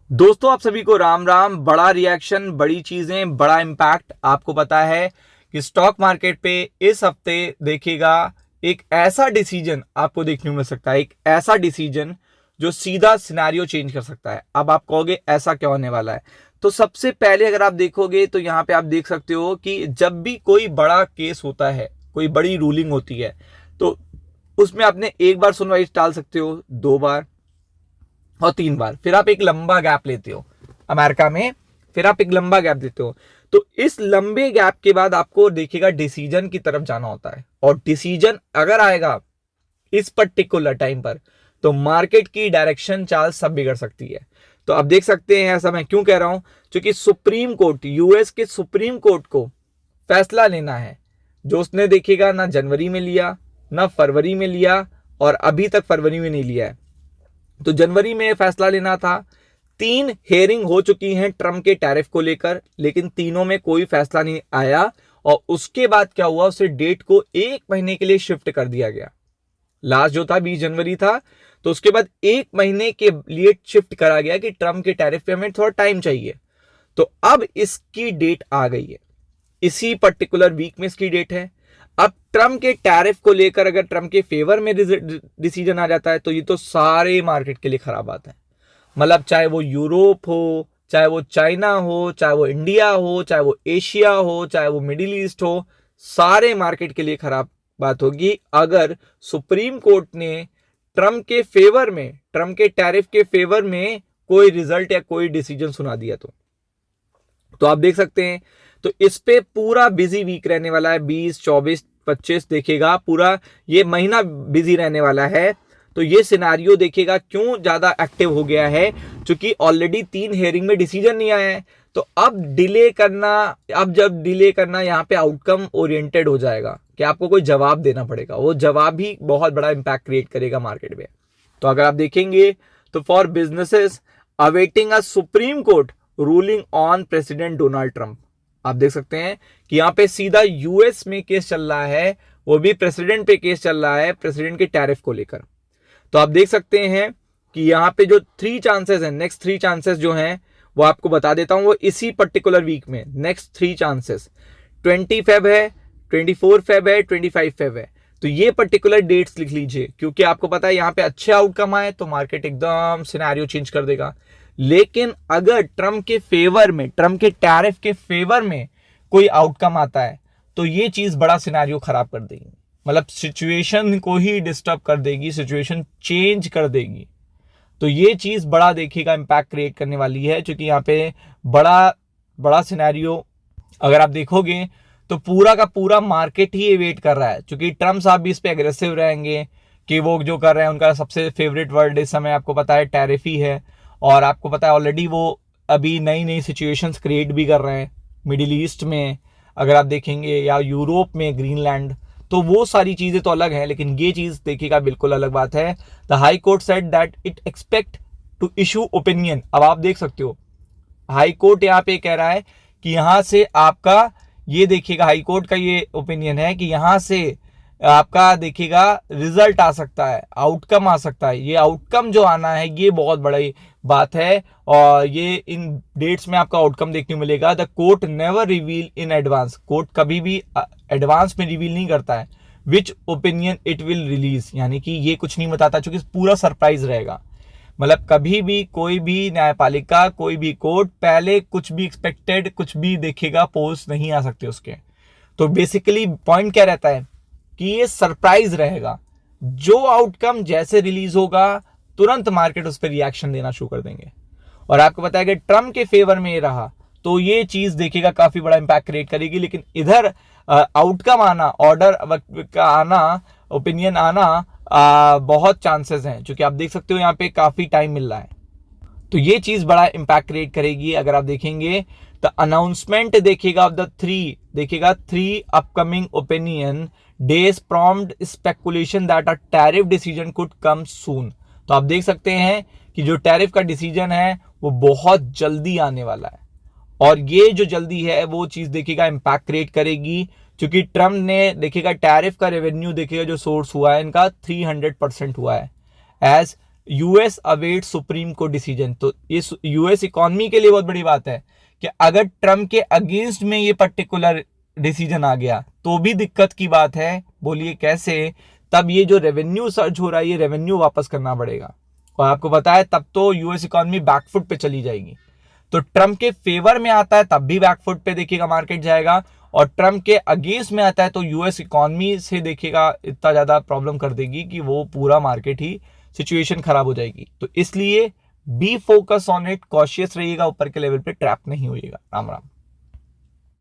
दोस्तों आप सभी को राम राम। बड़ा रिएक्शन, बड़ी चीजें, बड़ा इम्पैक्ट। आपको पता है कि स्टॉक मार्केट पे इस हफ्ते देखिएगा एक ऐसा डिसीजन आपको देखने को मिल सकता है, एक ऐसा डिसीजन जो सीधा सिनेरियो चेंज कर सकता है। अब आप कहोगे ऐसा क्या होने वाला है। तो सबसे पहले अगर आप देखोगे तो यहाँ पे आप देख सकते हो कि जब भी कोई बड़ा केस होता है, कोई बड़ी रूलिंग होती है, तो उसमें आपने एक बार सुनवाई टाल सकते हो, दो बार और तीन बार, फिर आप एक लंबा गैप लेते हो अमेरिका में, फिर आप एक लंबा गैप देते हो। तो इस लंबे गैप के बाद आपको देखिएगा डिसीजन की तरफ जाना होता है, और डिसीजन अगर आएगा इस पर्टिकुलर टाइम पर तो मार्केट की डायरेक्शन चाल सब बिगड़ सकती है। तो आप देख सकते हैं, ऐसा मैं क्यों कह रहा हूं, क्योंकि सुप्रीम कोर्ट, यूएस के सुप्रीम कोर्ट को फैसला लेना है, जो उसने देखिएगा ना जनवरी में लिया, ना फरवरी में लिया, और अभी तक फरवरी में नहीं लिया है। तो जनवरी में फैसला लेना था। तीन हेयरिंग हो चुकी हैं ट्रम्प के टैरिफ को लेकर, लेकिन तीनों में कोई फैसला नहीं आया। और उसके बाद क्या हुआ, उसे डेट को एक महीने के लिए शिफ्ट कर दिया गया। लास्ट जो था 20 जनवरी था, तो उसके बाद एक महीने के लिए शिफ्ट करा गया कि ट्रम्प के टैरिफ पे हमें थोड़ा टाइम चाहिए। तो अब इसकी डेट आ गई है, इसी पर्टिकुलर वीक में इसकी डेट है। अब ट्रम्प के टैरिफ को लेकर अगर ट्रम्प के फेवर में डिसीजन आ जाता है तो ये तो सारे मार्केट के लिए खराब बात है। मतलब चाहे वो यूरोप हो, चाहे वो चाइना हो, चाहे वो इंडिया हो, चाहे वो एशिया हो, चाहे वो मिडिल ईस्ट हो, सारे मार्केट के लिए खराब बात होगी अगर सुप्रीम कोर्ट ने ट्रम्प के फेवर में, ट्रम्प के टैरिफ के फेवर में कोई रिजल्ट या कोई डिसीजन सुना दिया तो आप देख सकते हैं। तो इस पे पूरा बिजी वीक रहने वाला है, 20, 24, 25 देखेगा, पूरा ये महीना बिजी रहने वाला है। तो ये सिनारियो देखिएगा क्यों ज्यादा एक्टिव हो गया है, क्योंकि ऑलरेडी तीन हेयरिंग में डिसीजन नहीं आया है। तो अब डिले करना, अब जब डिले करना यहाँ पे आउटकम ओरिएंटेड हो जाएगा कि आपको कोई जवाब देना पड़ेगा, वो जवाब भी बहुत बड़ा इंपैक्ट क्रिएट करेगा मार्केट में। तो अगर आप देखेंगे तो for businesses awaiting a supreme court ruling on president Donald Trump, आप देख सकते हैं कि यहाँ पे सीधा यूएस में केस चल रहा है, वो भी प्रेसिडेंट पे केस चल रहा है, प्रेसिडेंट के टैरिफ को लेकर। तो आप देख सकते हैं कि यहाँ पे जो थ्री चांसेस हैं, नेक्स्ट थ्री चांसेस जो हैं वो आपको बता देता हूं, वो इसी पर्टिकुलर वीक में नेक्स्ट थ्री चांसेस 20 फेब है, 24 फेब है, 25 फेब है। तो ये पर्टिकुलर डेट्स लिख लीजिए, क्योंकि आपको पता है यहाँ पे अच्छे आउटकम आए तो मार्केट एकदम सिनेरियो चेंज कर देगा। लेकिन अगर ट्रम्प के फेवर में, ट्रम्प के टैरिफ के फेवर में कोई आउटकम आता है तो ये चीज बड़ा सिनेरियो खराब कर देगी, मतलब सिचुएशन को ही डिस्टर्ब कर देगी, सिचुएशन चेंज कर देगी। तो ये चीज बड़ा देखिएगा इंपैक्ट क्रिएट करने वाली है, क्योंकि यहाँ पे बड़ा बड़ा सिनेरियो अगर आप देखोगे तो पूरा का पूरा मार्केट ही वेट कर रहा है, क्योंकि ट्रम्प साहब भी इस पे एग्रेसिव रहेंगे कि वो जो कर रहे हैं उनका सबसे फेवरेट वर्ड इस समय आपको पता है टैरिफ ही है। और आपको पता है ऑलरेडी वो अभी नई नई सिचुएशंस क्रिएट भी कर रहे हैं मिडिल ईस्ट में, अगर आप देखेंगे, या यूरोप में, ग्रीनलैंड। तो वो सारी चीजें तो अलग है, लेकिन ये चीज देखिएगा बिल्कुल अलग बात है। The high court said that it expect to issue opinion. अब आप देख सकते हो हाई कोर्ट यहाँ पे कह रहा है कि यहां से आपका, ये देखिएगा हाई कोर्ट का ये ओपिनियन है कि यहां से आपका देखिएगा रिजल्ट आ सकता है, आउटकम आ सकता है। ये आउटकम जो आना है ये बहुत बड़ी बात है, और ये इन डेट्स में आपका आउटकम देखने को मिलेगा। The court never reveal in advance, court कभी भी एडवांस में रिवील नहीं करता है विच ओपिनियन इट विल रिलीज, यानी कि ये कुछ नहीं बताता, क्योंकि पूरा सरप्राइज रहेगा। मतलब कभी भी कोई भी न्यायपालिका, कोई भी कोर्ट पहले कुछ भी एक्सपेक्टेड, कुछ भी देखेगा पोस्ट नहीं आ सकते उसके। तो बेसिकली पॉइंट क्या रहता है कि ये सरप्राइज रहेगा, जो आउटकम जैसे रिलीज होगा तुरंत मार्केट उस पर रिएक्शन देना शुरू कर देंगे। और आपको पता है कि ट्रम्प के फेवर में ये रहा तो ये चीज देखिएगा काफी बड़ा इंपैक्ट क्रिएट करेगी। लेकिन इधर आउटकम आना, ऑर्डर का आना, ओपिनियन आना बहुत चांसेस हैं, क्योंकि आप देख सकते हो यहाँ पे काफी टाइम मिल रहा है। तो ये चीज बड़ा इंपैक्ट क्रिएट करेगी। अगर आप देखेंगे द अनाउंसमेंट देखिएगा ऑफ द थ्री, देखिएगा three upcoming opinion days prompt speculation that a tariff decision could come soon. तो आप देख सकते हैं कि जो टैरिफ का डिसीजन है वो बहुत जल्दी आने वाला है, और ये जो जल्दी है वो चीज देखिएगा इंपैक्ट क्रिएट करेगी, क्योंकि ट्रम्प ने देखिएगा टैरिफ का रेवेन्यू देखिएगा जो सोर्स हुआ है इनका 300% हुआ है, as US await supreme court decision. तो ये यूएस इकोनॉमी के लिए बहुत बड़ी बात है कि अगर ट्रम्प के अगेंस्ट में ये पर्टिकुलर डिसीजन आ गया तो भी दिक्कत की बात है। बोलिए कैसे? तब ये जो रेवेन्यू सर्ज हो रहा है ये रेवेन्यू वापस करना पड़ेगा, और आपको पता है तब तो यूएस इकोनॉमी बैकफुट पे चली जाएगी। तो ट्रम्प के फेवर में आता है तब भी बैकफुट पे देखिएगा मार्केट जाएगा, और ट्रम्प के अगेंस्ट में आता है तो यूएस इकोनॉमी से देखिएगा इतना ज्यादा प्रॉब्लम कर देगी कि वो पूरा मार्केट ही सिचुएशन खराब हो जाएगी। तो इसलिए B focus on it, cautious रहिएगा, ऊपर के लेवल पे ट्रैप नहीं होइएगा। राम राम।